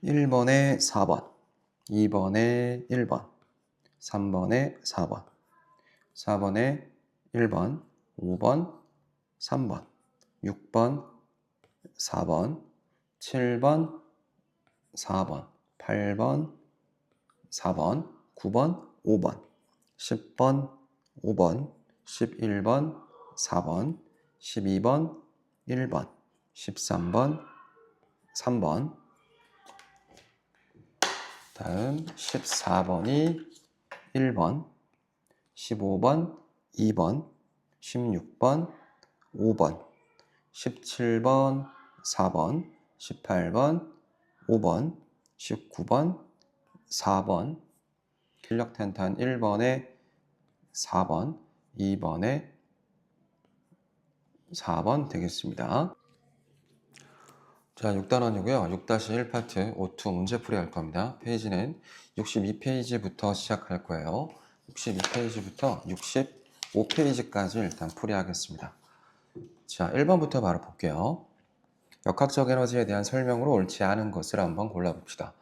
1번에 4번, 2번에 1번, 3번에 4번, 4번에 1번, 5번, 3번, 6번, 4번, 7번, 4번, 8번, 4번, 9번, 5번, 10번, 5번, 11번, 4번, 12번, 1번, 13번, 3번, 다음 14번이 1번, 15번, 2번, 16번, 5번, 17번, 4번, 18번, 5번, 19번, 4번, 실력탄탄 1번에 4번, 2번에 4번 되겠습니다. 자, 6단원이고요. 6-1 파트 O2 문제풀이 할 겁니다. 페이지는 62페이지부터 시작할 거예요. 62페이지부터 65페이지까지 일단 풀이하겠습니다. 자, 1번부터 바로 볼게요. 역학적 에너지에 대한 설명으로 옳지 않은 것을 한번 골라봅시다.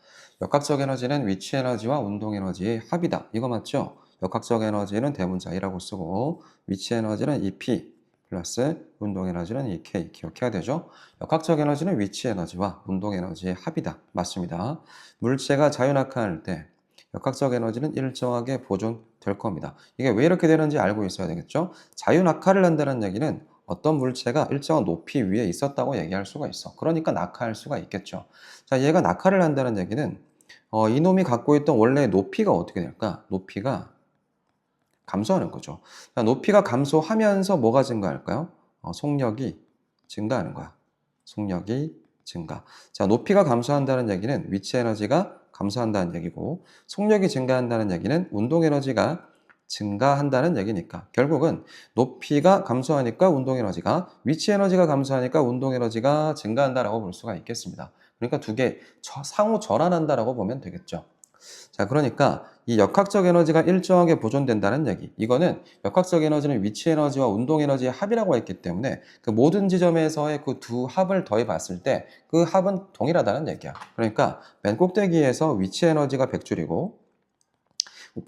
역학적 에너지는 위치 에너지와 운동 에너지의 합이다. 이거 맞죠? 역학적 에너지는 대문자 2라고 쓰고 위치 에너지는 EP 플러스 운동 에너지는 EK 기억해야 되죠? 역학적 에너지는 위치 에너지와 운동 에너지의 합이다. 맞습니다. 물체가 자유낙하할 때 역학적 에너지는 일정하게 보존될 겁니다. 이게 왜 이렇게 되는지 알고 있어야 되겠죠? 자유낙하를 한다는 얘기는 어떤 물체가 일정한 높이 위에 있었다고 얘기할 수가 있어. 그러니까 낙하할 수가 있겠죠. 자, 얘가 낙하를 한다는 얘기는 이놈이 갖고 있던 원래의 높이가 어떻게 될까? 높이가 감소하는 거죠. 자, 높이가 감소하면서 뭐가 증가할까요? 속력이 증가하는 거야. 속력이 증가. 자, 높이가 감소한다는 얘기는 위치 에너지가 감소한다는 얘기고 속력이 증가한다는 얘기는 운동 에너지가 증가한다는 얘기니까 결국은 높이가 감소하니까 운동 에너지가 위치 에너지가 감소하니까 운동 에너지가 증가한다라고 볼 수가 있겠습니다. 그러니까 두 개 상호 전환한다라고 보면 되겠죠. 자, 그러니까 이 역학적 에너지가 일정하게 보존된다는 얘기. 이거는 역학적 에너지는 위치 에너지와 운동 에너지의 합이라고 했기 때문에 그 모든 지점에서의 그 두 합을 더해 봤을 때 그 합은 동일하다는 얘기야. 그러니까 맨 꼭대기에서 위치 에너지가 100줄이고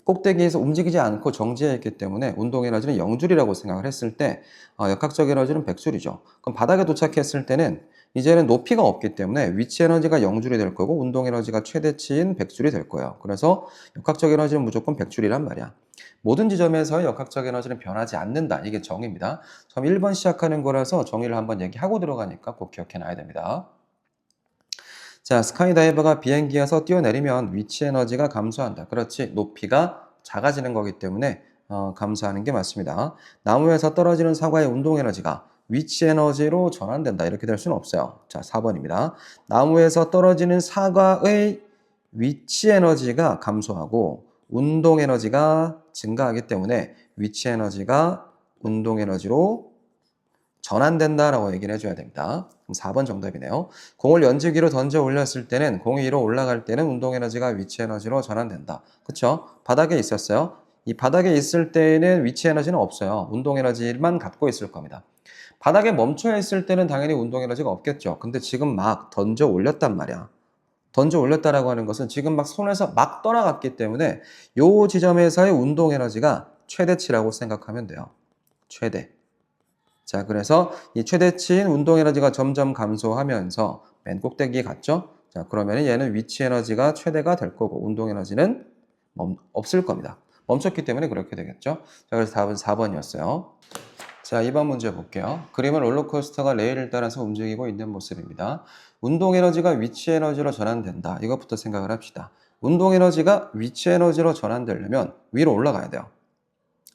꼭대기에서 움직이지 않고 정지해 있기 때문에 운동 에너지는 0줄이라고 생각을 했을 때 역학적 에너지는 100줄이죠. 그럼 바닥에 도착했을 때는 이제는 높이가 없기 때문에 위치 에너지가 0줄이 될 거고 운동 에너지가 최대치인 100줄이 될 거예요. 그래서 역학적 에너지는 무조건 100줄이란 말이야. 모든 지점에서의 역학적 에너지는 변하지 않는다. 이게 정의입니다. 처음 1번 시작하는 거라서 정의를 한번 얘기하고 들어가니까 꼭 기억해 놔야 됩니다. 자, 스카이다이버가 비행기에서 뛰어내리면 위치 에너지가 감소한다. 그렇지. 높이가 작아지는 거기 때문에 감소하는 게 맞습니다. 나무에서 떨어지는 사과의 운동 에너지가 위치 에너지로 전환된다. 이렇게 될 수는 없어요. 자, 4번입니다. 나무에서 떨어지는 사과의 위치 에너지가 감소하고 운동 에너지가 증가하기 때문에 위치 에너지가 운동 에너지로 전환된다라고 얘기를 해줘야 됩니다. 그럼 4번 정답이네요. 공을 연지기로 던져 올렸을 때는 공이 위로 올라갈 때는 운동 에너지가 위치 에너지로 전환된다. 그쵸? 바닥에 있었어요. 이 바닥에 있을 때는 위치 에너지는 없어요. 운동 에너지만 갖고 있을 겁니다. 바닥에 멈춰 있을 때는 당연히 운동 에너지가 없겠죠. 근데 지금 막 던져 올렸단 말이야. 던져 올렸다라고 하는 것은 지금 막 손에서 막 떠나갔기 때문에 요 지점에서의 운동 에너지가 최대치라고 생각하면 돼요. 최대. 자, 그래서 이 최대치인 운동 에너지가 점점 감소하면서 맨 꼭대기에 갔죠? 자, 그러면 얘는 위치 에너지가 최대가 될 거고 운동 에너지는 없을 겁니다. 멈췄기 때문에 그렇게 되겠죠? 자, 그래서 답은 4번이었어요. 자, 2번 문제 볼게요. 그림은 롤러코스터가 레일을 따라서 움직이고 있는 모습입니다. 운동 에너지가 위치 에너지로 전환된다. 이것부터 생각을 합시다. 운동 에너지가 위치 에너지로 전환되려면 위로 올라가야 돼요.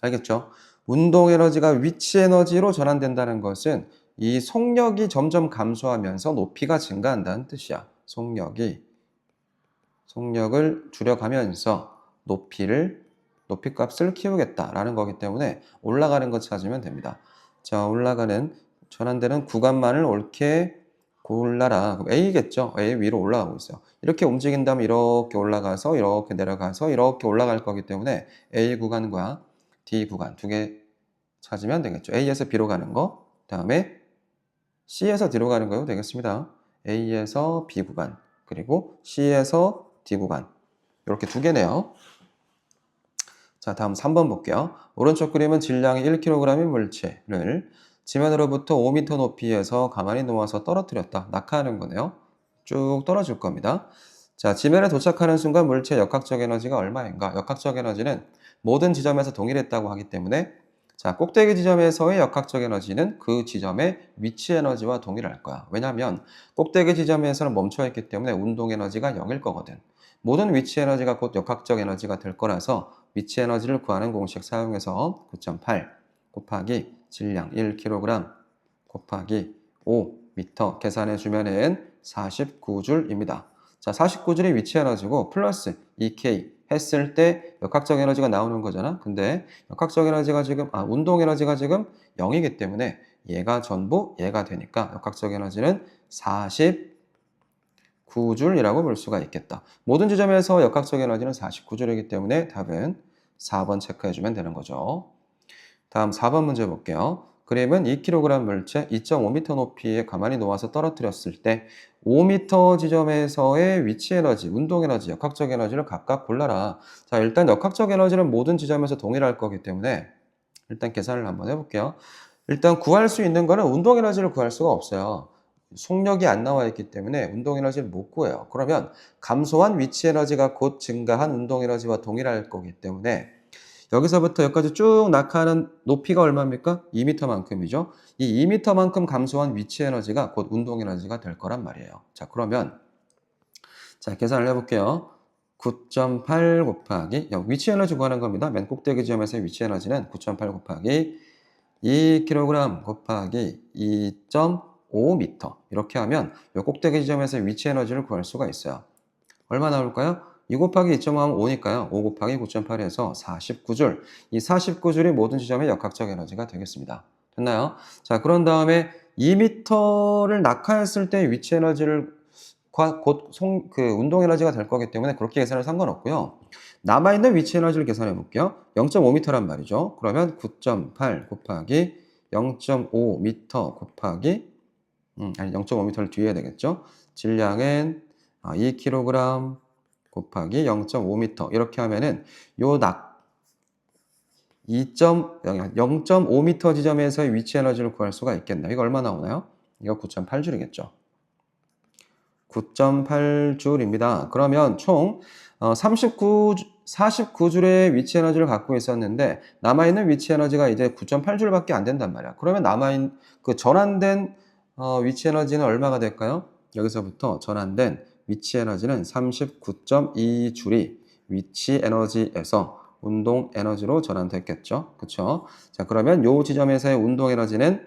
알겠죠? 운동 에너지가 위치 에너지로 전환된다는 것은 이 속력이 점점 감소하면서 높이가 증가한다는 뜻이야. 속력을 줄여가면서 높이값을 키우겠다라는 거기 때문에 올라가는 것 찾으면 됩니다. 자, 전환되는 구간만을 옳게 골라라. 그럼 A겠죠? A 위로 올라가고 있어요. 이렇게 움직인다면 이렇게 올라가서 이렇게 내려가서 이렇게 올라갈 거기 때문에 A 구간과 D 구간 두 개 찾으면 되겠죠. A에서 B로 가는 거, 다음에 C에서 D로 가는 거요 되겠습니다. A에서 B 구간, 그리고 C에서 D 구간. 이렇게 두 개네요. 자, 다음 3번 볼게요. 오른쪽 그림은 질량이 1kg인 물체를 지면으로부터 5m 높이에서 가만히 놓아서 떨어뜨렸다. 낙하하는 거네요. 쭉 떨어질 겁니다. 자, 지면에 도착하는 순간 물체의 역학적 에너지가 얼마인가? 역학적 에너지는 모든 지점에서 동일했다고 하기 때문에 자, 꼭대기 지점에서의 역학적 에너지는 그 지점의 위치 에너지와 동일할 거야. 왜냐하면 꼭대기 지점에서는 멈춰 있기 때문에 운동 에너지가 0일 거거든. 모든 위치 에너지가 곧 역학적 에너지가 될 거라서 위치 에너지를 구하는 공식 사용해서 9.8 곱하기 질량 1kg 곱하기 5m 계산해 주면은 49줄입니다. 자, 49줄이 위치 에너지고 플러스 2K 했을 때 역학적 에너지가 나오는 거잖아. 근데 역학적 에너지가 지금 운동 에너지가 지금 0이기 때문에 얘가 전부 얘가 되니까 역학적 에너지는 49줄이라고 볼 수가 있겠다. 모든 지점에서 역학적 에너지는 49줄이기 때문에 답은 4번 체크해 주면 되는 거죠. 다음 4번 문제 볼게요. 그림은 2kg 물체 2.5m 높이에 가만히 놓아서 떨어뜨렸을 때 5m 지점에서의 위치 에너지, 운동 에너지, 역학적 에너지를 각각 골라라. 자, 일단 역학적 에너지는 모든 지점에서 동일할 거기 때문에 일단 계산을 한번 해볼게요. 일단 구할 수 있는 거는 운동 에너지를 구할 수가 없어요. 속력이 안 나와 있기 때문에 운동 에너지를 못 구해요. 그러면 감소한 위치 에너지가 곧 증가한 운동 에너지와 동일할 거기 때문에 여기서부터 여기까지 쭉 낙하하는 높이가 얼마입니까? 2m만큼이죠. 이 2m만큼 감소한 위치 에너지가 곧 운동 에너지가 될 거란 말이에요. 자, 그러면 자, 계산을 해볼게요. 9.8 곱하기 위치 에너지 구하는 겁니다. 맨 꼭대기 지점에서의 위치 에너지는 9.8 곱하기 2kg 곱하기 2.5m 이렇게 하면 이 꼭대기 지점에서의 위치 에너지를 구할 수가 있어요. 얼마 나올까요? 2 곱하기 2.5하면 5니까요. 5 곱하기 9.8에서 49줄. 이 49줄이 모든 지점의 역학적 에너지가 되겠습니다. 됐나요? 자, 그런 다음에 2m를 낙하했을 때 위치 에너지를 곧 운동 에너지가 될 거기 때문에 그렇게 계산을 상관없고요. 남아있는 위치 에너지를 계산해 볼게요. 0.5m란 말이죠. 그러면 9.8 곱하기 0.5m 곱하기 0.5m를 뒤에 해야 되겠죠. 질량은 2kg 곱하기 0.5m 이렇게 하면은 요 0.5m 지점에서의 위치 에너지를 구할 수가 있겠네요. 이거 얼마 나오나요? 이거 9.8줄이겠죠. 9.8줄입니다. 그러면 총 49줄의 위치 에너지를 갖고 있었는데 남아있는 위치 에너지가 이제 9.8줄밖에 안 된단 말이야. 그러면 남아있는 그 전환된 위치 에너지는 얼마가 될까요? 여기서부터 전환된 위치 에너지는 39.2줄이 위치 에너지에서 운동 에너지로 전환됐겠죠. 그쵸? 자, 그러면 요 지점에서의 운동 에너지는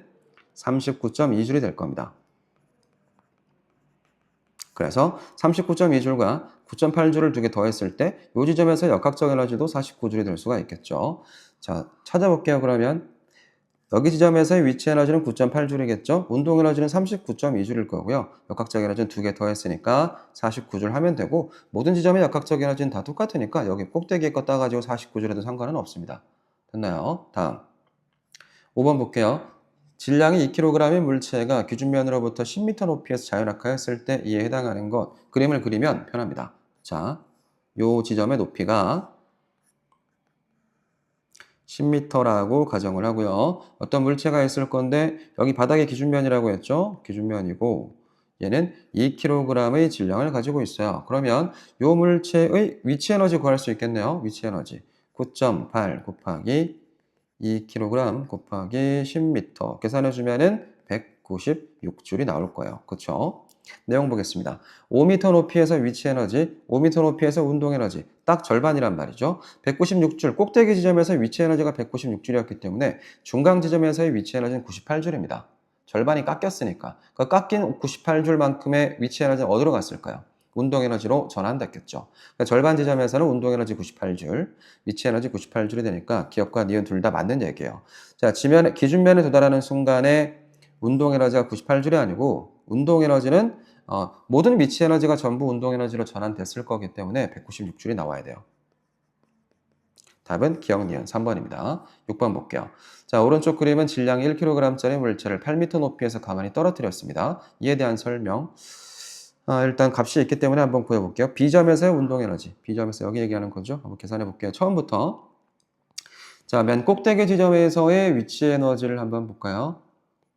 39.2줄이 될 겁니다. 그래서 39.2줄과 9.8줄을 두 개 더했을 때 요 지점에서 역학적 에너지도 49줄이 될 수가 있겠죠. 자, 찾아볼게요. 그러면 여기 지점에서의 위치 에너지는 9.8줄이겠죠. 운동 에너지는 39.2줄일 거고요. 역학적 에너지는 두 개 더했으니까 49줄 하면 되고 모든 지점의 역학적 에너지는 다 똑같으니까 여기 꼭대기에 거 따가지고 49줄 해도 상관은 없습니다. 됐나요? 다음 5번 볼게요. 질량이 2kg인 물체가 기준면으로부터 10m 높이에서 자유낙하했을 때 이에 해당하는 것 그림을 그리면 편합니다. 자, 요 지점의 높이가 10m라고 가정을 하고요. 어떤 물체가 있을 건데 여기 바닥에 기준면이라고 했죠. 기준면이고 얘는 2kg의 질량을 가지고 있어요. 그러면 이 물체의 위치 에너지 구할 수 있겠네요. 위치 에너지 9.8 곱하기 2kg 곱하기 10m 계산해 주면은 196줄이 나올 거예요. 그렇죠? 내용 보겠습니다. 5m 높이에서 위치 에너지, 5m 높이에서 운동 에너지 딱 절반이란 말이죠. 196줄 꼭대기 지점에서 위치 에너지가 196줄이었기 때문에 중간 지점에서의 위치 에너지는 98줄입니다. 절반이 깎였으니까 그 깎인 98줄만큼의 위치 에너지는 어디로 갔을까요? 운동 에너지로 전환됐겠죠. 그러니까 절반 지점에서는 운동 에너지 98줄, 위치 에너지 98줄이 되니까 기억과 니은 둘 다 맞는 얘기예요. 자, 기준면에 도달하는 순간에 운동 에너지가 98줄이 아니고 운동 에너지는 모든 위치 에너지가 전부 운동 에너지로 전환됐을 거기 때문에 196줄이 나와야 돼요. 답은 기억 니은 3번입니다. 6번 볼게요. 자, 오른쪽 그림은 질량이 1kg짜리 물체를 8m 높이에서 가만히 떨어뜨렸습니다. 이에 대한 설명. 일단 값이 있기 때문에 한번 구해볼게요. B점에서의 운동에너지. B점에서 여기 얘기하는 거죠. 한번 계산해 볼게요. 처음부터. 자, 맨 꼭대기 지점에서의 위치 에너지를 한번 볼까요?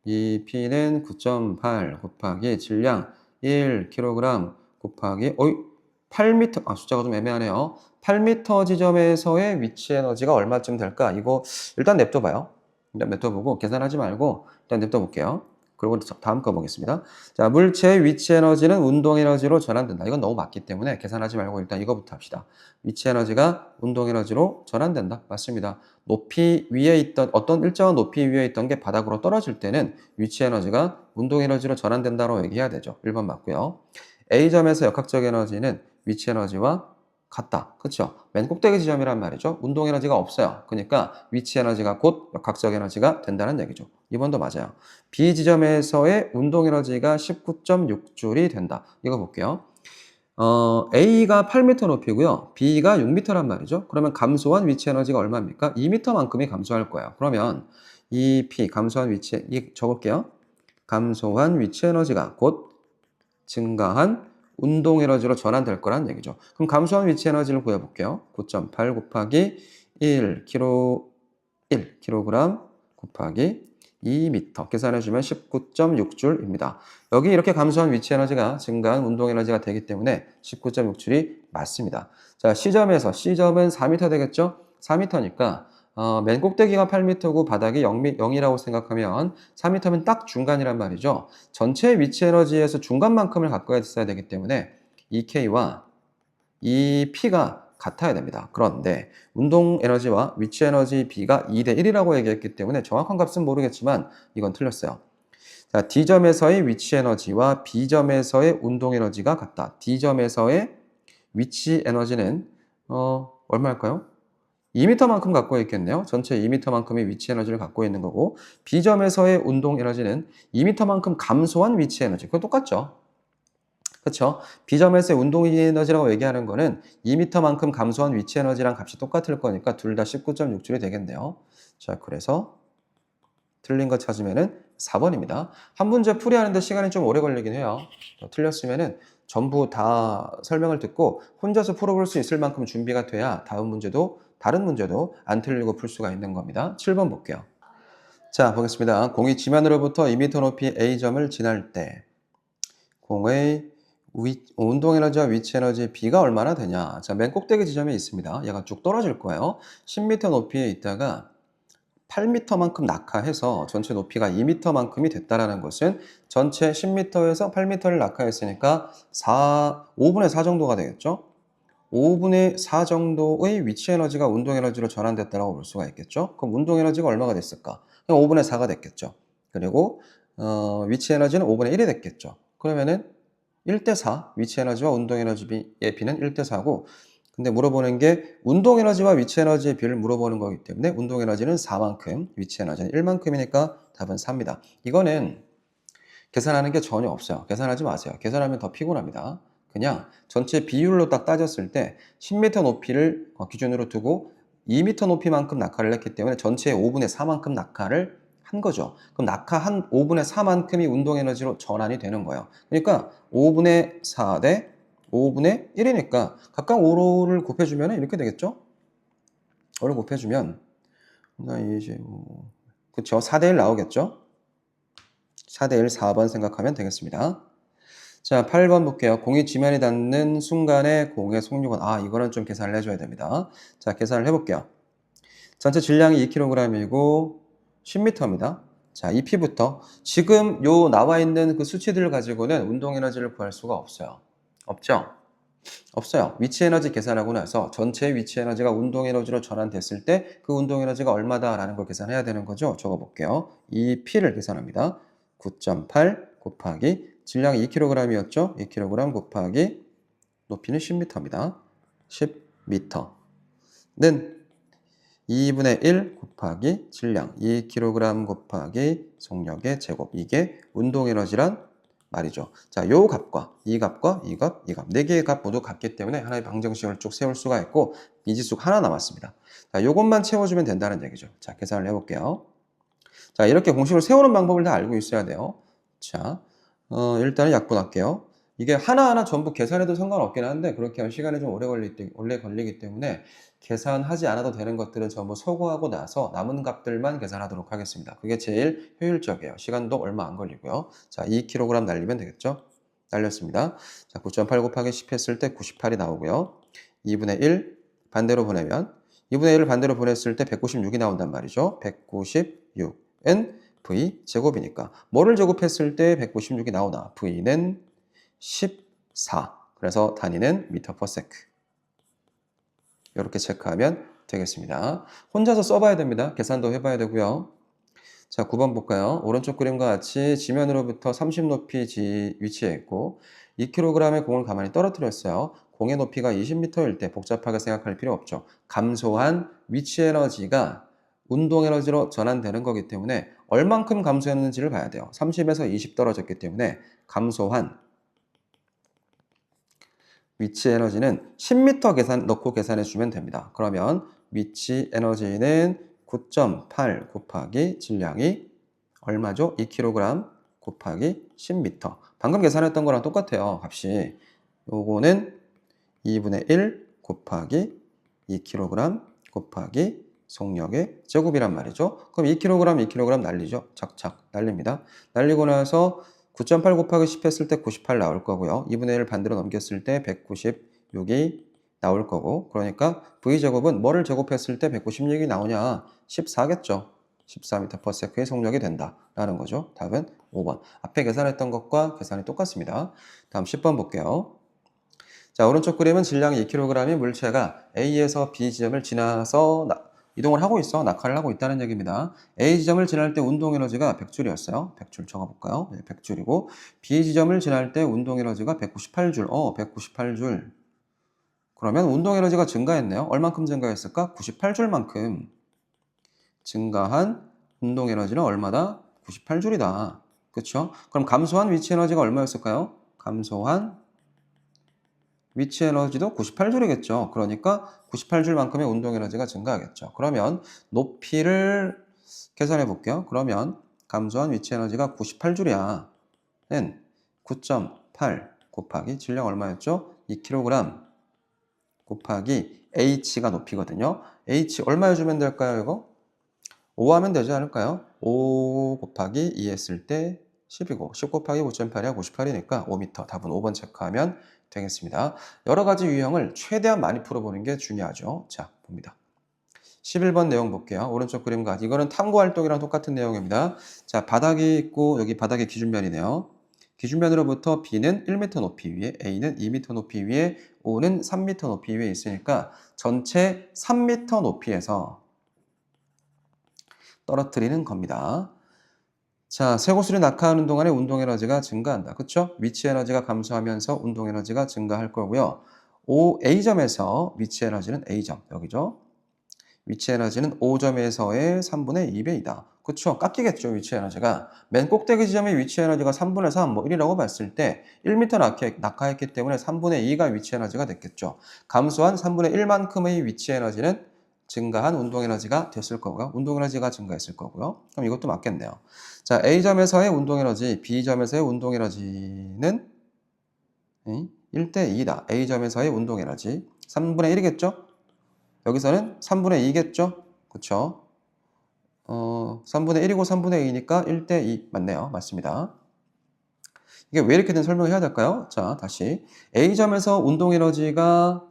이 P는 9.8 곱하기 질량 1kg 곱하기 8m, 숫자가 좀 애매하네요. 8m 지점에서의 위치 에너지가 얼마쯤 될까? 이거 일단 냅둬봐요. 일단 냅둬보고 계산하지 말고 일단 냅둬볼게요. 그리고 다음 거 보겠습니다. 자, 물체의 위치 에너지는 운동 에너지로 전환된다. 이건 너무 맞기 때문에 계산하지 말고 일단 이거부터 합시다. 위치 에너지가 운동 에너지로 전환된다. 맞습니다. 높이 위에 있던 어떤 일정한 높이 위에 있던 게 바닥으로 떨어질 때는 위치 에너지가 운동 에너지로 전환된다고 얘기해야 되죠. 1번 맞고요. A점에서 역학적 에너지는 위치 에너지와 같다. 그렇죠? 맨 꼭대기 지점이란 말이죠. 운동 에너지가 없어요. 그러니까 위치 에너지가 곧 역학적 에너지가 된다는 얘기죠. 2번도 맞아요. B 지점에서의 운동 에너지가 19.6줄이 된다. 이거 볼게요. A가 8m 높이고요. B가 6m란 말이죠. 그러면 감소한 위치 에너지가 얼마입니까? 2m만큼이 감소할 거예요. 그러면 이 P, 감소한 위치, 적을게요. 감소한 위치 에너지가 곧 증가한 운동 에너지로 전환될 거란 얘기죠. 그럼 감소한 위치 에너지를 구해볼게요. 9.8 곱하기 1kg 곱하기 2m 계산해주면 19.6줄입니다. 여기 이렇게 감소한 위치 에너지가 증가한 운동 에너지가 되기 때문에 19.6줄이 맞습니다. 자, C점은 4m 되겠죠? 4m니까 맨 꼭대기가 8m고 바닥이 0이라고 생각하면 4m면 딱 중간이란 말이죠. 전체 위치 에너지에서 중간만큼을 갖고 있어야 되기 때문에 이 K와 이 P가 같아야 됩니다. 그런데 운동 에너지와 위치 에너지 B가 2대 1이라고 얘기했기 때문에 정확한 값은 모르겠지만 이건 틀렸어요. 자, D점에서의 위치 에너지와 B점에서의 운동 에너지가 같다. D점에서의 위치 에너지는 얼마일까요? 2m만큼 갖고 있겠네요. 전체 2m만큼의 위치 에너지를 갖고 있는 거고 B점에서의 운동 에너지는 2m만큼 감소한 위치 에너지. 그거 똑같죠. 그렇죠? B점에서의 운동 에너지라고 얘기하는 거는 2m만큼 감소한 위치 에너지랑 값이 똑같을 거니까 둘 다 19.6줄이 되겠네요. 자, 그래서 틀린 거 찾으면은 4번입니다. 한 문제 풀이하는데 시간이 좀 오래 걸리긴 해요. 틀렸으면은 전부 다 설명을 듣고 혼자서 풀어볼 수 있을 만큼 준비가 돼야 다른 문제도 안 틀리고 풀 수가 있는 겁니다. 7번 볼게요. 자, 보겠습니다. 공이 지면으로부터 2m 높이 A점을 지날 때 공의 운동 에너지와 위치 에너지 B가 얼마나 되냐. 자, 맨 꼭대기 지점에 있습니다. 얘가 쭉 떨어질 거예요. 10m 높이에 있다가 8m만큼 낙하해서 전체 높이가 2m만큼이 됐다라는 것은 전체 10m에서 8m를 낙하했으니까 5분의 4 정도가 되겠죠. 5분의 4 정도의 위치 에너지가 운동 에너지로 전환됐다고 볼 수가 있겠죠. 그럼 운동 에너지가 얼마가 됐을까? 그럼 5분의 4가 됐겠죠. 그리고 위치 에너지는 5분의 1이 됐겠죠. 그러면은 1대 4, 위치 에너지와 운동 에너지의 비는 1대 4고, 근데 물어보는 게 운동 에너지와 위치 에너지의 비를 물어보는 거기 때문에 운동 에너지는 4만큼, 위치 에너지는 1만큼이니까 답은 4입니다. 이거는 계산하는 게 전혀 없어요. 계산하지 마세요. 계산하면 더 피곤합니다. 그냥 전체 비율로 딱 따졌을 때 10m 높이를 기준으로 두고 2m 높이만큼 낙하를 했기 때문에 전체의 5분의 4만큼 낙하를 한 거죠. 그럼 낙하 한 5분의 4만큼이 운동 에너지로 전환이 되는 거예요. 그러니까 5분의 4 대 5분의 1이니까 각각 5를 곱해주면 이렇게 되겠죠? 5를 곱해주면 이제 그쵸? 4대 1 나오겠죠? 4대 1, 4번 생각하면 되겠습니다. 자, 8번 볼게요. 공이 지면에 닿는 순간에 공의 속력은, 이거는 좀 계산을 해줘야 됩니다. 자, 계산을 해볼게요. 전체 질량이 2kg이고 10m입니다. 자, 이 P부터 지금 나와 있는 그 수치들을 가지고는 운동 에너지를 구할 수가 없어요. 없죠? 없어요. 위치 에너지 계산하고 나서 전체 위치 에너지가 운동 에너지로 전환됐을 때 그 운동 에너지가 얼마다라는 걸 계산해야 되는 거죠. 적어볼게요. 이 P를 계산합니다. 9.8 곱하기 질량이 2kg이었죠. 2kg 곱하기 높이는 10m입니다. 10m는 2분의 1 곱하기 질량 2kg 곱하기 속력의 제곱. 이게 운동 에너지란 말이죠. 자, 요 값과 이 값과 이 값, 이 값. 네 개의 값 모두 같기 때문에 하나의 방정식을 쭉 세울 수가 있고 미지수가 하나 남았습니다. 자, 요것만 채워주면 된다는 얘기죠. 자, 계산을 해볼게요. 자, 이렇게 공식을 세우는 방법을 다 알고 있어야 돼요. 자, 일단은 약분할게요. 이게 하나하나 전부 계산해도 상관없긴 한데 그렇게 하면 시간이 좀 오래 걸리기 때문에 계산하지 않아도 되는 것들은 전부 소거하고 나서 남은 값들만 계산하도록 하겠습니다. 그게 제일 효율적이에요. 시간도 얼마 안 걸리고요. 자, 2kg 날리면 되겠죠? 날렸습니다. 자, 9.8 곱하기 10 했을 때 98이 나오고요. 2분의 1 반대로 보내면 2분의 1을 반대로 보냈을 때 196이 나온단 말이죠. 196은 v 제곱이니까 뭐를 제곱했을 때 196이 나오나? v는 14. 그래서 단위는 미터 퍼 세크. 이렇게 체크하면 되겠습니다. 혼자서 써봐야 됩니다. 계산도 해봐야 되고요. 자, 9번 볼까요? 오른쪽 그림과 같이 지면으로부터 30 높이 위치해 있고 2kg의 공을 가만히 떨어뜨렸어요. 공의 높이가 20m일 때 복잡하게 생각할 필요 없죠. 감소한 위치 에너지가 운동 에너지로 전환되는 거기 때문에 얼만큼 감소했는지를 봐야 돼요. 30에서 20 떨어졌기 때문에 감소한 위치 에너지는 10m 넣고 계산해 주면 됩니다. 그러면 위치 에너지는 9.8 곱하기 질량이 얼마죠? 2kg 곱하기 10m. 방금 계산했던 거랑 똑같아요. 값이. 요거는 2분의 1 곱하기 2kg 곱하기 속력의 제곱이란 말이죠. 그럼 2kg 날리죠. 착착 날립니다. 날리고 나서 9.8 곱하기 10 했을 때 98 나올 거고요. 2분의 1을 반대로 넘겼을 때 196이 나올 거고, 그러니까 V제곱은 뭐를 제곱했을 때 196이 나오냐? 14겠죠. 14m/s의 속력이 된다라는 거죠. 답은 5번. 앞에 계산했던 것과 계산이 똑같습니다. 다음 10번 볼게요. 자, 오른쪽 그림은 질량이 2kg인 물체가 A에서 B 지점을 지나서 이동을 하고 있어. 낙하를 하고 있다는 얘기입니다. A 지점을 지날 때 운동 에너지가 100줄이었어요. 100줄 적어볼까요? 네, 100줄이고 B 지점을 지날 때 운동 에너지가 198줄. 198줄. 그러면 운동 에너지가 증가했네요. 얼만큼 증가했을까? 98줄만큼 증가한 운동 에너지는 얼마다? 98줄이다. 그렇죠? 그럼 감소한 위치 에너지가 얼마였을까요? 감소한 위치 에너지도 98줄이겠죠. 그러니까 98줄만큼의 운동 에너지가 증가하겠죠. 그러면 높이를 계산해 볼게요. 그러면 감소한 위치 에너지가 98줄이야. 는 9.8 곱하기 질량 얼마였죠? 2kg 곱하기 h가 높이거든요. h 얼마 해주면 될까요, 이거? 5 하면 되지 않을까요? 5 곱하기 2 했을 때 10이고 10 곱하기 5.8이야 98이니까 5m. 답은 5번 체크하면 되겠습니다. 여러 가지 유형을 최대한 많이 풀어보는 게 중요하죠. 자, 봅니다. 11번 내용 볼게요. 오른쪽 그림과 이거는 탐구 활동이랑 똑같은 내용입니다. 자, 바닥이 있고 여기 바닥이 기준면이네요. 기준면으로부터 B는 1m 높이 위에, A는 2m 높이 위에, O는 3m 높이 위에 있으니까 전체 3m 높이에서 떨어뜨리는 겁니다. 자, 쇠고슬이 낙하하는 동안에 운동 에너지가 증가한다. 그렇죠? 위치 에너지가 감소하면서 운동 에너지가 증가할 거고요. A점에서 위치 에너지는 A점, 여기죠. 위치 에너지는 5점에서의 3분의 2배이다. 그렇죠? 깎이겠죠, 위치 에너지가. 맨 꼭대기 지점의 위치 에너지가 3분의 3, 1이라고 봤을 때 1m 낙하했기 때문에 3분의 2가 위치 에너지가 됐겠죠. 감소한 3분의 1만큼의 위치 에너지는 증가한 운동 에너지가 됐을 거고요. 운동 에너지가 증가했을 거고요. 그럼 이것도 맞겠네요. 자, A점에서의 운동 에너지, B점에서의 운동 에너지는 1대 2다. A점에서의 운동 에너지 3분의 1이겠죠? 여기서는 3분의 2겠죠? 그쵸? 3분의 1이고 3분의 2니까 1대 2 맞네요. 맞습니다. 이게 왜 이렇게 된 설명을 해야 될까요? 자, 다시. A점에서 운동 에너지가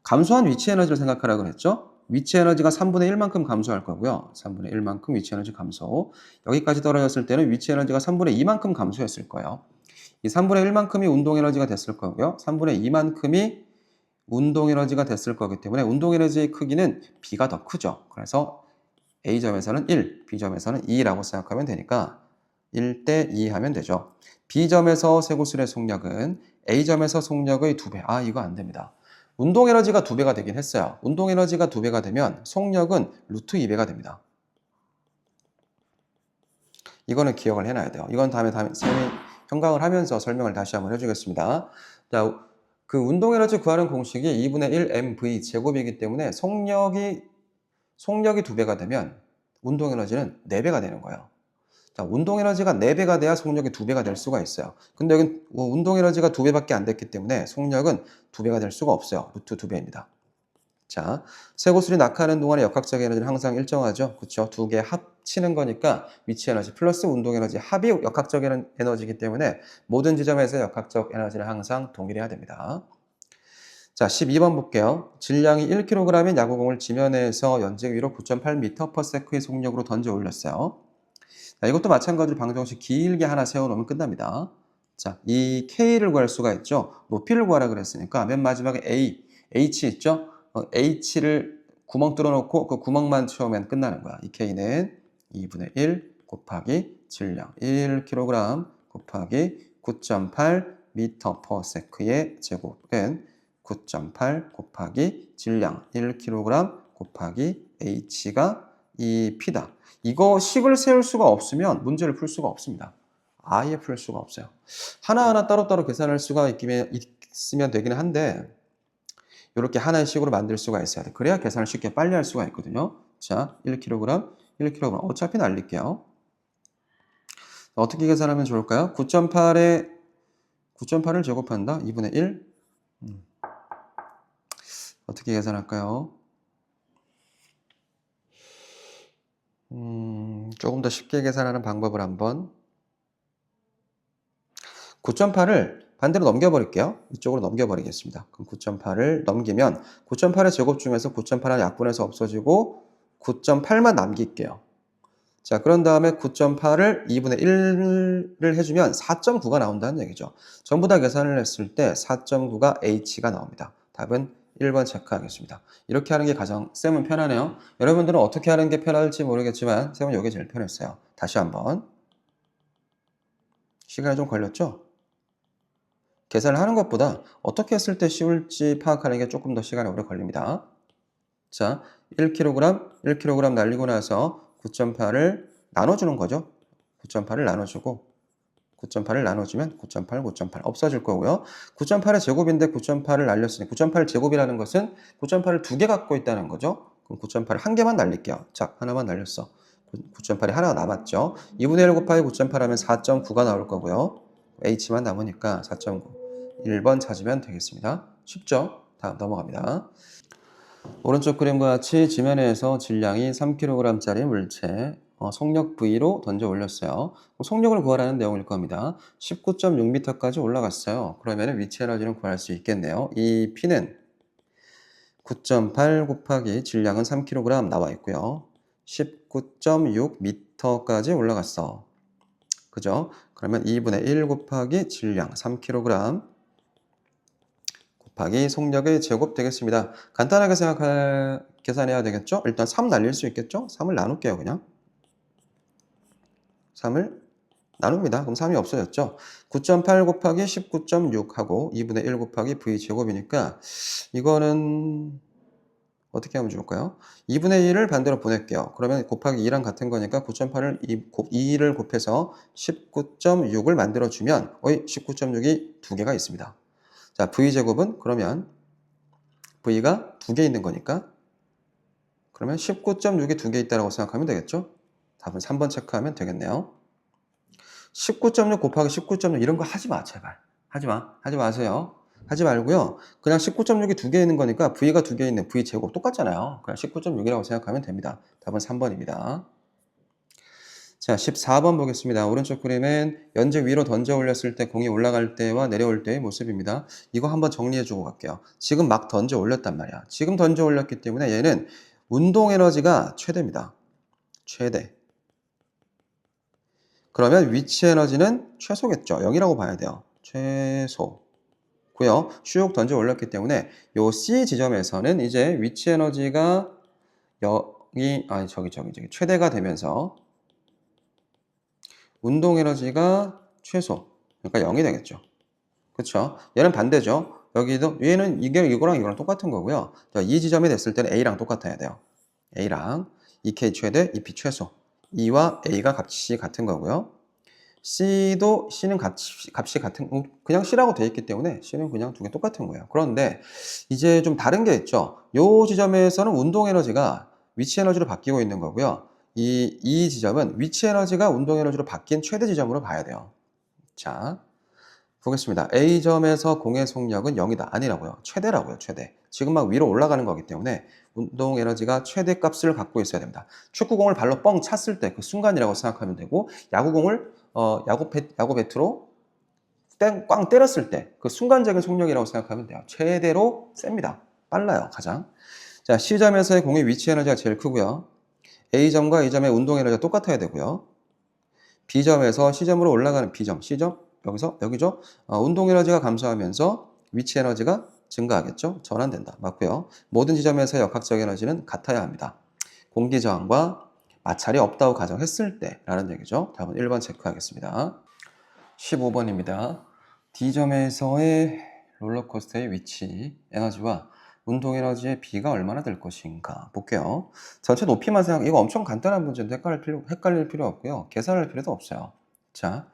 감소한 위치 에너지를 생각하라고 했죠? 위치 에너지가 3분의 1만큼 감소할 거고요. 3분의 1만큼 위치 에너지 감소. 여기까지 떨어졌을 때는 위치 에너지가 3분의 2만큼 감소했을 거예요. 이 3분의 1만큼이 운동 에너지가 됐을 거고요. 3분의 2만큼이 운동 에너지가 됐을 거기 때문에 운동 에너지의 크기는 B가 더 크죠. 그래서 A점에서는 1, B점에서는 2라고 생각하면 되니까 1대 2 하면 되죠. B점에서 쇠고슬의 속력은 A점에서 속력의 2배. 이거 안 됩니다. 운동 에너지가 2배가 되긴 했어요. 운동 에너지가 2배가 되면 속력은 루트 2배가 됩니다. 이거는 기억을 해놔야 돼요. 이건 다음에 형광을 하면서 설명을 다시 한번 해주겠습니다. 자, 그 운동 에너지 구하는 공식이 2분의 1 mv 제곱이기 때문에 속력이 2배가 되면 운동 에너지는 4배가 되는 거예요. 자, 운동 에너지가 4배가 돼야 속력이 2배가 될 수가 있어요. 근데 여긴 운동 에너지가 2배밖에 안 됐기 때문에 속력은 2배가 될 수가 없어요. 루트 2배입니다. 자, 쇠고슬이 낙하하는 동안의 역학적 에너지는 항상 일정하죠. 그렇죠? 두 개 합치는 거니까 위치 에너지 플러스 운동 에너지 합이 역학적 에너지이기 때문에 모든 지점에서 역학적 에너지는 항상 동일해야 됩니다. 자, 12번 볼게요. 질량이 1kg인 야구공을 지면에서 연재 위로 9.8m/s의 속력으로 던져 올렸어요. 자, 이것도 마찬가지로 방정식 길게 하나 세워놓으면 끝납니다. 자, 이 K를 구할 수가 있죠. 높이를 구하라 그랬으니까 맨 마지막에 A, H 있죠? H를 구멍 뚫어놓고 그 구멍만 채우면 끝나는 거야. 이 K는 2분의 1 곱하기 질량 1kg 곱하기 9.8m/s의 제곱은 9.8 곱하기 질량 1kg 곱하기 H가 이 P다. 이거 식을 세울 수가 없으면 문제를 풀 수가 없습니다. 아예 풀 수가 없어요. 하나하나 따로따로 계산할 수가 있으면 되긴 한데 이렇게 하나의 식으로 만들 수가 있어야 돼. 그래야 계산을 쉽게 빨리 할 수가 있거든요. 자, 1kg, 1kg. 어차피 날릴게요. 어떻게 계산하면 좋을까요? 9.8을 제곱한다. 2분의 1. 어떻게 계산할까요? 조금 더 쉽게 계산하는 방법을 한번. 9.8을 반대로 넘겨버릴게요. 이쪽으로 넘겨버리겠습니다. 그럼 9.8을 넘기면 9.8의 제곱 중에서 9.8은 약분해서 없어지고 9.8만 남길게요. 자, 그런 다음에 9.8을 2분의 1을 해주면 4.9가 나온다는 얘기죠. 전부 다 계산을 했을 때 4.9가 H가 나옵니다. 답은 1번 체크하겠습니다. 이렇게 하는 게 가장 쌤은 편하네요. 여러분들은 어떻게 하는 게 편할지 모르겠지만 쌤은 이게 제일 편했어요. 다시 한번. 시간이 좀 걸렸죠? 계산을 하는 것보다 어떻게 했을 때 쉬울지 파악하는 게 조금 더 시간이 오래 걸립니다. 자, 1kg 날리고 나서 9.8을 나눠주는 거죠. 9.8을 나눠주고 9.8을 나눠주면 9.8 없어질 거고요. 9.8의 제곱인데 9.8을 날렸으니 9.8 제곱이라는 것은 9.8을 2개 갖고 있다는 거죠. 그럼 9.8을 한 개만 날릴게요. 자, 하나만 날렸어. 9.8이 하나가 남았죠. 2분의 1 곱하기 9.8 하면 4.9가 나올 거고요. H만 남으니까 4.9. 1번 찾으면 되겠습니다. 쉽죠? 다음 넘어갑니다. 오른쪽 그림과 같이 지면에서 질량이 3kg짜리 물체 속력 V로 던져 올렸어요. 속력을 구하라는 내용일 겁니다. 19.6m까지 올라갔어요. 그러면 위치 에너지는 구할 수 있겠네요. 이 P는 9.8 곱하기 질량은 3kg 나와 있고요. 19.6m까지 올라갔어. 그죠? 그러면 2분의 1 곱하기 질량 3kg 곱하기 속력의 제곱 되겠습니다. 간단하게 계산해야 되겠죠? 일단 3 날릴 수 있겠죠? 3을 나눌게요, 그냥. 3을 나눕니다. 그럼 3이 없어졌죠? 9.8 곱하기 19.6 하고 2분의 1 곱하기 V제곱이니까 이거는 어떻게 하면 좋을까요? 2분의 1을 반대로 보낼게요. 그러면 곱하기 2랑 같은 거니까 9.8을 2를 곱해서 19.6을 만들어주면 19.6이 2개가 있습니다. 자, V제곱은 그러면 V가 2개 있는 거니까 그러면 19.6이 2개 있다고 생각하면 되겠죠? 답은 3번 체크하면 되겠네요. 19.6 곱하기 19.6 이런 거 하지 마, 제발. 하지 마. 하지 마세요. 하지 말고요. 그냥 19.6이 2개 있는 거니까 V가 2개 있는 V제곱 똑같잖아요. 그냥 19.6이라고 생각하면 됩니다. 답은 3번입니다. 자, 14번 보겠습니다. 오른쪽 그림은 연재 위로 던져 올렸을 때 공이 올라갈 때와 내려올 때의 모습입니다. 이거 한번 정리해주고 갈게요. 지금 막 던져 올렸단 말이야. 지금 던져 올렸기 때문에 얘는 운동 에너지가 최대입니다. 최대. 그러면 위치 에너지는 최소겠죠. 0이라고 봐야 돼요. 최소. 고요. 슉 던져 올렸기 때문에 요 C 지점에서는 이제 위치 에너지가 최대가 되면서 운동 에너지가 최소. 그러니까 0이 되겠죠. 그렇죠? 얘는 반대죠. 여기도 얘는 이거랑 똑같은 거고요. 자, 이 지점이 됐을 때는 A랑 똑같아야 돼요. A랑 EK 최대, EP 최소. E와 A가 값이 같은 거고요. C는 값이 같은, 그냥 C라고 돼 있기 때문에 C는 그냥 두 개 똑같은 거예요. 그런데 이제 좀 다른 게 있죠. 요 지점에서는 운동 에너지가 위치 에너지로 바뀌고 있는 거고요. 이 지점은 위치 에너지가 운동 에너지로 바뀐 최대 지점으로 봐야 돼요. 자, 보겠습니다. A점에서 공의 속력은 0이다. 아니라고요. 최대라고요. 최대. 지금 막 위로 올라가는 거기 때문에 운동 에너지가 최대값을 갖고 있어야 됩니다. 축구공을 발로 뻥 찼을 때 그 순간이라고 생각하면 되고, 야구공을 야구 배트로 꽝 때렸을 때 그 순간적인 속력이라고 생각하면 돼요. 최대로 셉니다. 빨라요. 가장. 자, C점에서의 공의 위치 에너지가 제일 크고요. A점과 A점의 운동 에너지가 똑같아야 되고요. B점에서 C점으로 올라가는 B점, C점, 여기죠. 운동 에너지가 감소하면서 위치 에너지가 증가하겠죠. 전환된다. 맞고요. 모든 지점에서의 역학적 에너지는 같아야 합니다. 공기 저항과 마찰이 없다고 가정했을 때 라는 얘기죠. 답은 1번 체크하겠습니다. 15번입니다. D점에서의 롤러코스터의 위치 에너지와 운동 에너지의 B가 얼마나 될 것인가 볼게요. 전체 높이만 생각, 이거 엄청 간단한 문제인데 헷갈릴 필요 없고요. 계산할 필요도 없어요. 자,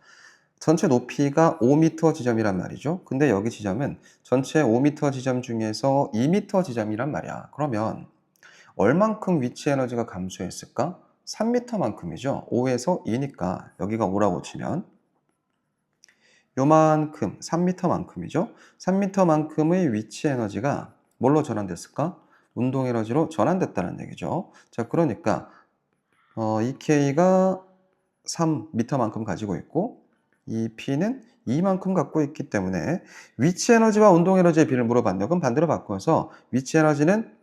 전체 높이가 5m 지점이란 말이죠. 근데 여기 지점은 전체 5m 지점 중에서 2m 지점이란 말이야. 그러면 얼만큼 위치 에너지가 감소했을까? 3m만큼이죠. 5에서 2니까 여기가 5라고 치면 요만큼 3m만큼이죠. 3m만큼의 위치 에너지가 뭘로 전환됐을까? 운동 에너지로 전환됐다는 얘기죠. 자, 그러니까 이 K가 3m만큼 가지고 있고 이 P는 2만큼 갖고 있기 때문에 위치 에너지와 운동 에너지의 비를 물어봤네요. 그럼 반대로 바꿔서 위치 에너지는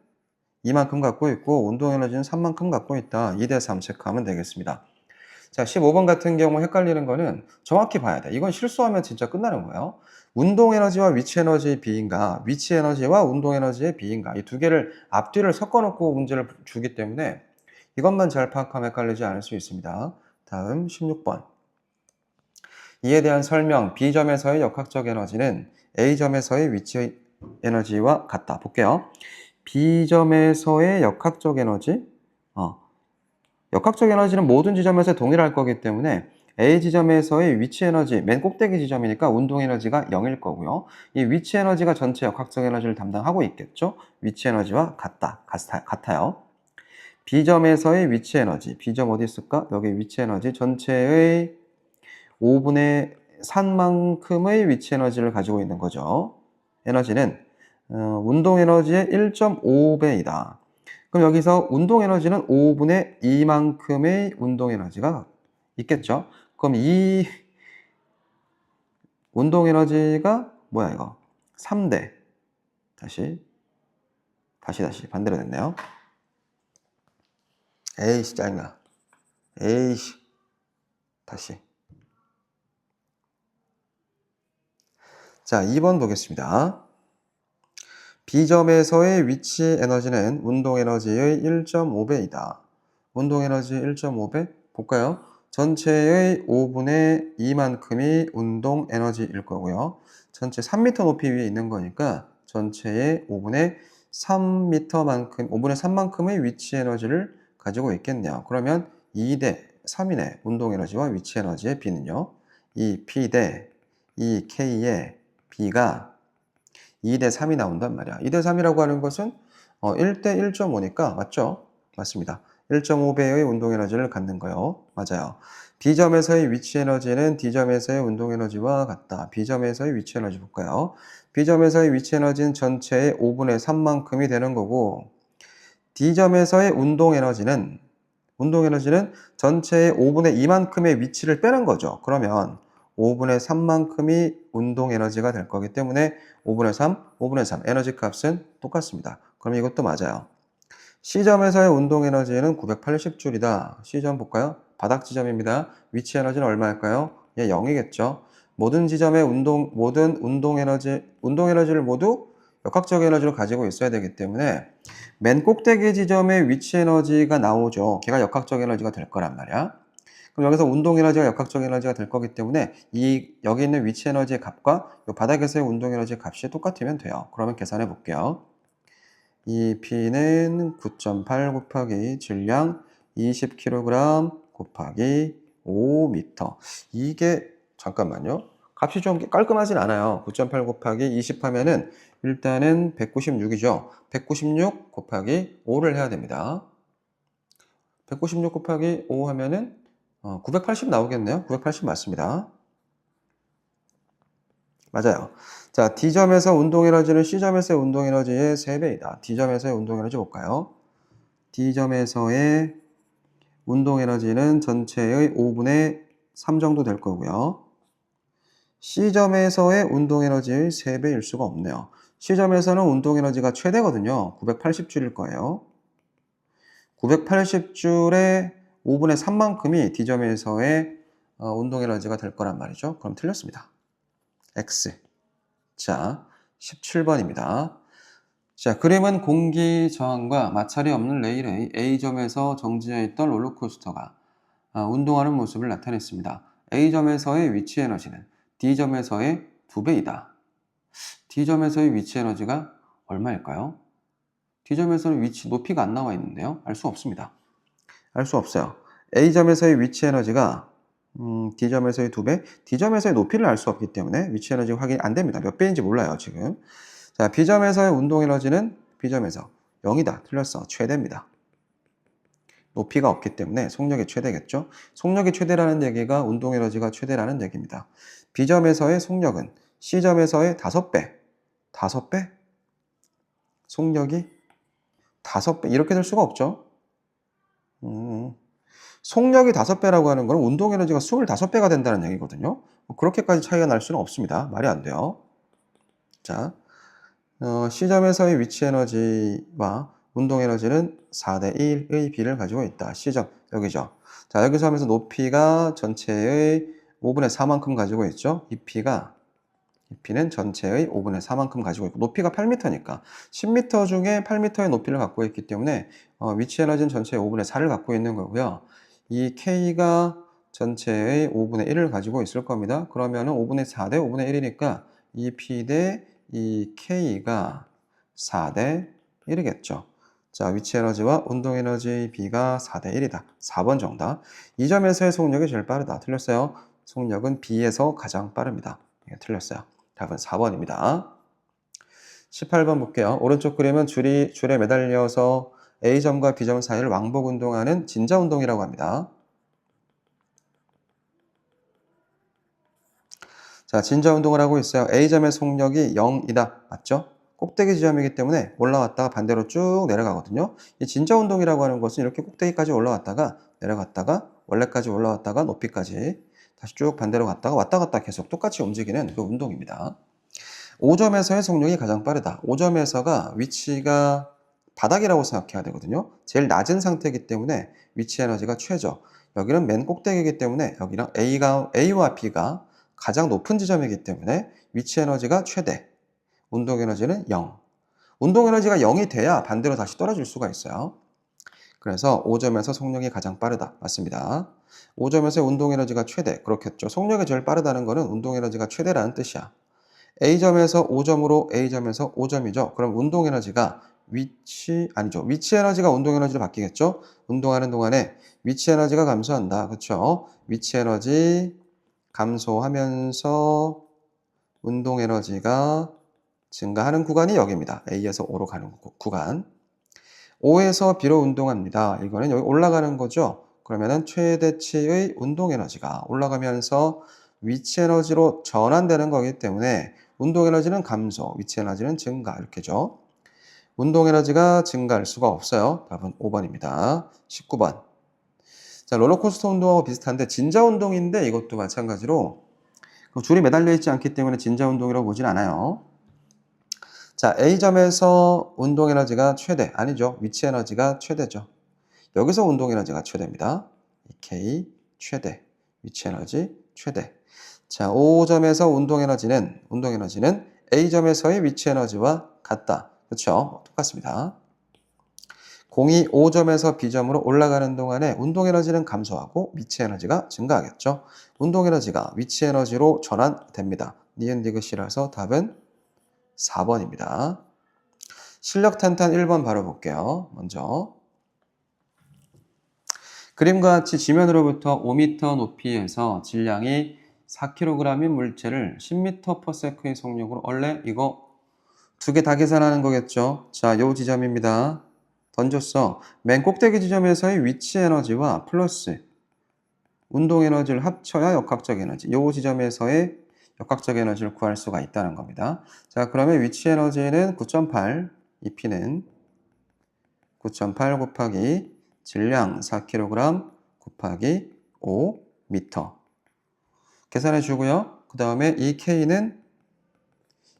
2만큼 갖고 있고 운동 에너지는 3만큼 갖고 있다. 2대3 체크하면 되겠습니다. 자, 15번 같은 경우 헷갈리는 거는 정확히 봐야 돼. 이건 실수하면 진짜 끝나는 거예요. 운동 에너지와 위치 에너지의 비인가, 위치 에너지와 운동 에너지의 비인가, 이 두 개를 앞뒤를 섞어놓고 문제를 주기 때문에 이것만 잘 파악하면 헷갈리지 않을 수 있습니다. 다음 16번. 이에 대한 설명, B점에서의 역학적 에너지는 A점에서의 위치 에너지와 같다. 볼게요. B점에서의 역학적 에너지, 역학적 에너지는 모든 지점에서 동일할 거기 때문에 A 지점에서의 위치 에너지, 맨 꼭대기 지점이니까 운동 에너지가 0일 거고요. 이 위치 에너지가 전체 역학적 에너지를 담당하고 있겠죠? 위치 에너지와 같아요. B점에서의 위치 에너지, B점 어디 있을까? 여기 위치 에너지 전체의 5분의 3만큼의 위치 에너지를 가지고 있는 거죠. 에너지는 운동 에너지의 1.5배이다. 그럼 여기서 운동 에너지는 5분의 2만큼의 운동 에너지가 있겠죠. 그럼 이 운동 에너지가 뭐야 이거? 3대. 다시 반대로 됐네요. 에이씨 짜증나. 에이씨. 다시. 자, 2번 보겠습니다. B점에서의 위치 에너지는 운동 에너지의 1.5배이다. 운동 에너지 1.5배? 볼까요? 전체의 5분의 2만큼이 운동 에너지일 거고요. 전체 3m 높이 위에 있는 거니까 전체의 5분의 3만큼의 위치 에너지를 가지고 있겠네요. 그러면 2대 3이네. 운동 에너지와 위치 에너지의 B는요. 이 P 대 이 K의 B가 2대 3이 나온단 말이야. 2대 3이라고 하는 것은 1대 1.5니까 맞죠? 맞습니다. 1.5배의 운동 에너지를 갖는 거요. 맞아요. B점에서의 위치 에너지는 D점에서의 운동 에너지와 같다. B점에서의 위치 에너지 볼까요? B점에서의 위치 에너지는 전체의 5분의 3만큼이 되는 거고 D점에서의 운동 에너지는 전체의 5분의 2만큼의 위치를 빼는 거죠. 그러면 5분의 3만큼이 운동 에너지가 될 거기 때문에 5분의 3 에너지 값은 똑같습니다. 그럼 이것도 맞아요. C점에서의 운동 에너지는 980줄이다. C점 볼까요? 바닥 지점입니다. 위치 에너지는 얼마일까요? 0이겠죠. 모든 지점의 모든 운동 에너지를 모두 역학적 에너지를 가지고 있어야 되기 때문에 맨 꼭대기 지점의 위치 에너지가 나오죠. 걔가 역학적 에너지가 될 거란 말이야. 그럼 여기서 운동 에너지가 역학적 에너지가 될 거기 때문에 여기 있는 위치 에너지의 값과 이 바닥에서의 운동 에너지의 값이 똑같으면 돼요. 그러면 계산해 볼게요. 이 P는 9.8 곱하기 질량 20kg 곱하기 5m. 이게 잠깐만요. 값이 좀 깔끔하진 않아요. 9.8 곱하기 20 하면은 일단은 196이죠. 196 곱하기 5를 해야 됩니다. 196 곱하기 5 하면은 980 나오겠네요. 980 맞습니다. 맞아요. 자, D점에서 운동에너지는 C점에서의 운동에너지의 3배이다. D점에서의 운동에너지 볼까요? D점에서의 운동에너지는 전체의 5분의 3 정도 될 거고요. C점에서의 운동에너지의 3배일 수가 없네요. C점에서는 운동에너지가 최대거든요. 980줄일 거예요. 980줄의 5분의 3만큼이 D점에서의 운동에너지가 될 거란 말이죠. 그럼 틀렸습니다. X. 자, 17번입니다. 자, 그림은 공기 저항과 마찰이 없는 레일의 A점에서 정지해 있던 롤러코스터가 운동하는 모습을 나타냈습니다. A점에서의 위치 에너지는 D점에서의 2배이다. D점에서의 위치 에너지가 얼마일까요? D점에서는 위치 높이가 안 나와 있는데요. 알 수 없습니다. 알 수 없어요. A점에서의 위치 에너지가 D점에서의 2배, D점에서의 높이를 알 수 없기 때문에 위치 에너지가 확인이 안 됩니다. 몇 배인지 몰라요, 지금. 자, B점에서의 운동 에너지는 B점에서 0이다. 틀렸어. 최대입니다. 높이가 없기 때문에 속력이 최대겠죠. 속력이 최대라는 얘기가 운동 에너지가 최대라는 얘기입니다. B점에서의 속력은 C점에서의 5배. 5배? 속력이 5배. 이렇게 될 수가 없죠. 속력이 5배라고 하는 건 운동 에너지가 25배가 된다는 얘기거든요. 그렇게까지 차이가 날 수는 없습니다. 말이 안 돼요. 자, C점에서의 위치 에너지와 운동 에너지는 4대 1의 비를 가지고 있다. C점, 여기죠. 자, 여기서 하면서 높이가 전체의 5분의 4만큼 가지고 있죠. 이 P는 전체의 5분의 4만큼 가지고 있고, 높이가 8m니까 10m 중에 8m의 높이를 갖고 있기 때문에 위치 에너지는 전체의 5분의 4를 갖고 있는 거고요. 이 K가 전체의 5분의 1을 가지고 있을 겁니다. 그러면은 5분의 4 대 5분의 1이니까 이 P 대 이 K가 4 대 1이겠죠. 자, 위치 에너지와 운동 에너지 B가 4 대 1이다. 4번 정답. 이 점에서의 속력이 제일 빠르다. 틀렸어요. 속력은 B에서 가장 빠릅니다. 틀렸어요. 답은 4번입니다. 18번 볼게요. 오른쪽 그림은 줄에 매달려서 A점과 B점 사이를 왕복 운동하는 진자 운동이라고 합니다. 자, 진자 운동을 하고 있어요. A점의 속력이 0이다. 맞죠? 꼭대기 지점이기 때문에 올라왔다가 반대로 쭉 내려가거든요. 이 진자 운동이라고 하는 것은 이렇게 꼭대기까지 올라왔다가 내려갔다가 원래까지 올라왔다가 높이까지 다시 쭉 반대로 갔다가 왔다 갔다 계속 똑같이 움직이는 그 운동입니다. 5점에서의 속력이 가장 빠르다. 5점에서가 위치가 바닥이라고 생각해야 되거든요. 제일 낮은 상태이기 때문에 위치 에너지가 최저. 여기는 맨 꼭대기이기 때문에 여기랑 A와 B가 가장 높은 지점이기 때문에 위치 에너지가 최대. 운동 에너지는 0. 운동 에너지가 0이 돼야 반대로 다시 떨어질 수가 있어요. 그래서 5점에서 속력이 가장 빠르다. 맞습니다. 5점에서 운동 에너지가 최대. 그렇겠죠. 속력이 제일 빠르다는 것은 운동 에너지가 최대라는 뜻이야. A점에서 5점으로 A점에서 5점이죠. 그럼 운동 에너지가 위치 에너지가 운동 에너지로 바뀌겠죠. 운동하는 동안에 위치 에너지가 감소한다. 그렇죠? 위치 에너지 감소하면서 운동 에너지가 증가하는 구간이 여기입니다. A에서 O로 가는 구간. O에서 B로 운동합니다. 이거는 여기 올라가는 거죠. 그러면은 최대치의 운동 에너지가 올라가면서 위치 에너지로 전환되는 거기 때문에 운동 에너지는 감소, 위치 에너지는 증가 이렇게죠. 운동 에너지가 증가할 수가 없어요. 답은 5번입니다. 19번. 자, 롤러코스터 운동하고 비슷한데 진자 운동인데 이것도 마찬가지로 줄이 매달려 있지 않기 때문에 진자 운동이라고 보진 않아요. 자, A점에서 운동 에너지가 최대, 아니죠. 위치 에너지가 최대죠. 여기서 운동 에너지가 최대입니다. K 최대, 위치 에너지 최대. 자, 5점에서 운동 에너지는 A점에서의 위치 에너지와 같다. 그렇죠? 똑같습니다. 공이 5점에서 B점으로 올라가는 동안에 운동 에너지는 감소하고 위치 에너지가 증가하겠죠. 운동 에너지가 위치 에너지로 전환됩니다. 니은디귿이라서 답은 4번입니다. 실력 탄탄 1번 바로 볼게요. 먼저 그림과 같이 지면으로부터 5m 높이에서 질량이 4kg인 물체를 10m/s의 속력으로 원래 이거 두 개 다 계산하는 거겠죠. 자, 요 지점입니다. 던졌어. 맨 꼭대기 지점에서의 위치 에너지와 플러스 운동 에너지를 합쳐야 역학적 에너지. 요 지점에서의 역학적 에너지를 구할 수가 있다는 겁니다. 자, 그러면 위치 에너지는 9.8, 이 P는 9.8 곱하기 질량 4kg 곱하기 5m. 계산해 주고요. 그 다음에 이 K는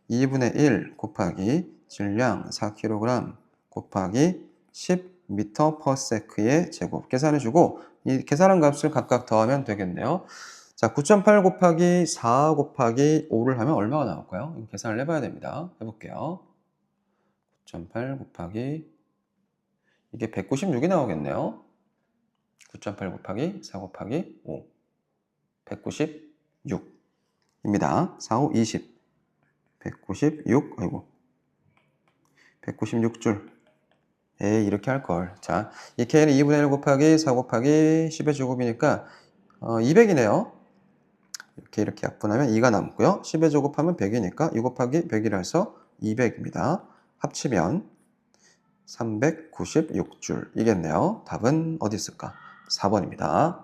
2분의 1 곱하기 질량 4kg 곱하기 10m/s의 제곱. 계산해 주고 이 계산한 값을 각각 더하면 되겠네요. 자, 9.8 곱하기 4 곱하기 5를 하면 얼마가 나올까요? 계산을 해봐야 됩니다. 해볼게요. 9.8 곱하기 이게 196이 나오겠네요. 9.8 곱하기 4 곱하기 5 196입니다. 4, 5, 20 196 아이고 196줄 에이 이렇게 할걸. 자, 이 K는 2분의 1 곱하기 4 곱하기 10의 제곱이니까 200이네요. 이렇게 약분하면 2가 남고요. 10의 제곱하면 100이니까 2 곱하기 100이라서 200입니다. 합치면 396줄이겠네요. 답은 어디 있을까? 4번입니다.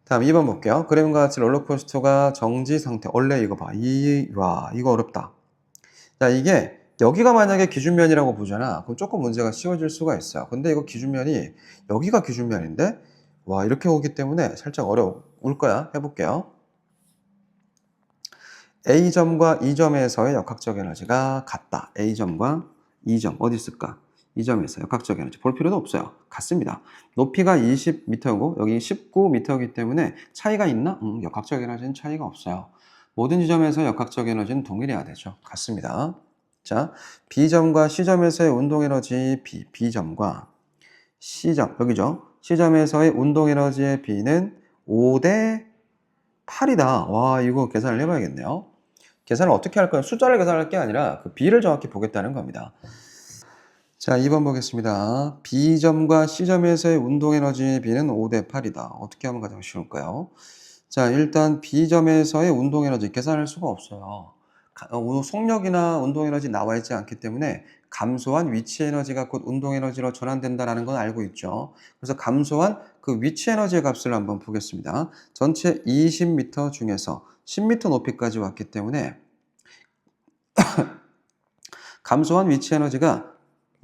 다음 2번 볼게요. 그림과 같이 롤러코스터가 정지 상태. 원래 이거 봐. 와, 이거 어렵다. 자, 이게 여기가 만약에 기준면이라고 보잖아. 그럼 조금 문제가 쉬워질 수가 있어요. 근데 이거 기준면이 여기가 기준면인데 와, 이렇게 오기 때문에 살짝 어려울 거야. 해볼게요. A점과 E점에서의 역학적 에너지가 같다. A점과 E점 어디 있을까? E점에서 역학적 에너지 볼 필요도 없어요. 같습니다. 높이가 20m고 여기 19m이기 때문에 차이가 있나? 역학적 에너지는 차이가 없어요. 모든 지점에서 역학적 에너지는 동일해야 되죠. 같습니다. 자, B점과 C점에서의 운동 에너지 B, B점과 C점, 여기죠. C점에서의 운동 에너지의 B는 5대 8이다. 와, 이거 계산을 해봐야겠네요. 계산을 어떻게 할까요? 숫자를 계산할 게 아니라 그 B를 정확히 보겠다는 겁니다. 자, 2번 보겠습니다. B점과 C점에서의 운동 에너지 B는 5대 8이다. 어떻게 하면 가장 쉬울까요? 자, 일단 B점에서의 운동 에너지 계산할 수가 없어요. 속력이나 운동 에너지 나와 있지 않기 때문에 감소한 위치 에너지가 곧 운동 에너지로 전환된다는 건 알고 있죠. 그래서 감소한 그 위치 에너지의 값을 한번 보겠습니다. 전체 20m 중에서 10m 높이까지 왔기 때문에 감소한 위치 에너지가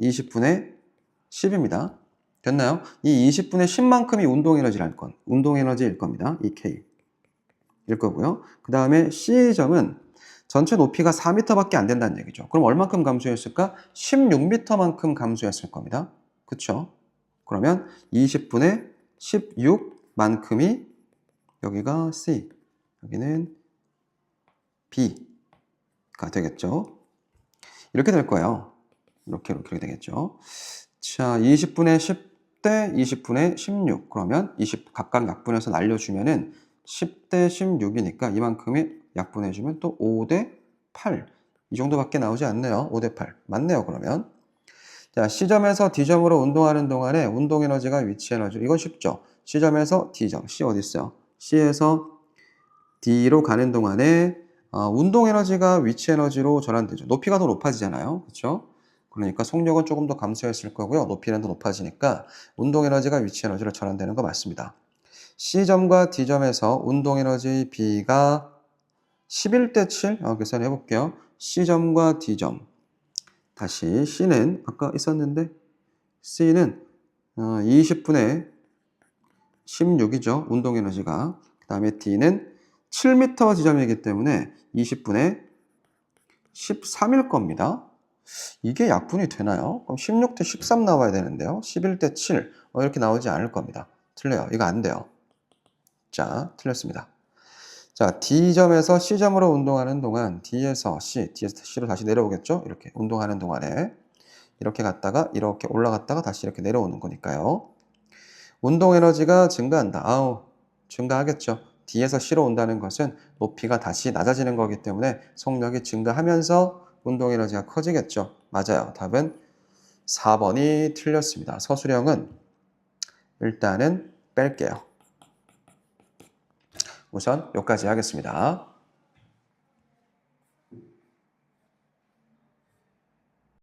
20분의 10입니다. 됐나요? 이 20분의 10만큼이 운동 에너지일 겁니다. 이 K. 일 거고요. 그 다음에 C점은 전체 높이가 4m밖에 안 된다는 얘기죠. 그럼 얼만큼 감소했을까? 16m만큼 감소했을 겁니다. 그쵸? 그러면 20분의 16만큼이 여기가 C, 여기는 B가 되겠죠. 이렇게 될 거예요. 이렇게 되겠죠. 자, 20분의 10대 20분의 16. 그러면 20 각각 약분해서 날려주면은 10대 16이니까 이만큼이 약분해주면 또 5대 8. 이 정도밖에 나오지 않네요. 5대 8. 맞네요, 그러면. 자, C점에서 D점으로 운동하는 동안에 운동 에너지가 위치 에너지. 이건 쉽죠. C점에서 D점. C 어디 있어요? C에서 D로 가는 동안에 운동 에너지가 위치 에너지로 전환되죠. 높이가 더 높아지잖아요. 그렇죠? 그러니까 속력은 조금 더 감소했을 거고요. 높이는 더 높아지니까 운동 에너지가 위치 에너지로 전환되는 거 맞습니다. C점과 D점에서 운동 에너지 B가 11대 7 계산해 볼게요. C점과 D점. 다시 C는 아까 있었는데 C는 20분의 16이죠. 운동 에너지가. 그 다음에 D는 7m 지점이기 때문에 20분의 13일 겁니다. 이게 약분이 되나요? 그럼 16대 13 나와야 되는데요. 11대 7 이렇게 나오지 않을 겁니다. 틀려요. 이거 안 돼요. 자, 틀렸습니다. 자, D점에서 C점으로 운동하는 동안 D에서 C로 다시 내려오겠죠? 이렇게 운동하는 동안에 이렇게 갔다가 이렇게 올라갔다가 다시 이렇게 내려오는 거니까요. 운동 에너지가 증가한다. 증가하겠죠. D에서 C로 온다는 것은 높이가 다시 낮아지는 거기 때문에 속력이 증가하면서 운동 에너지가 커지겠죠. 맞아요. 답은 4번이 틀렸습니다. 서술형은 일단은 뺄게요. 우선 여기까지 하겠습니다.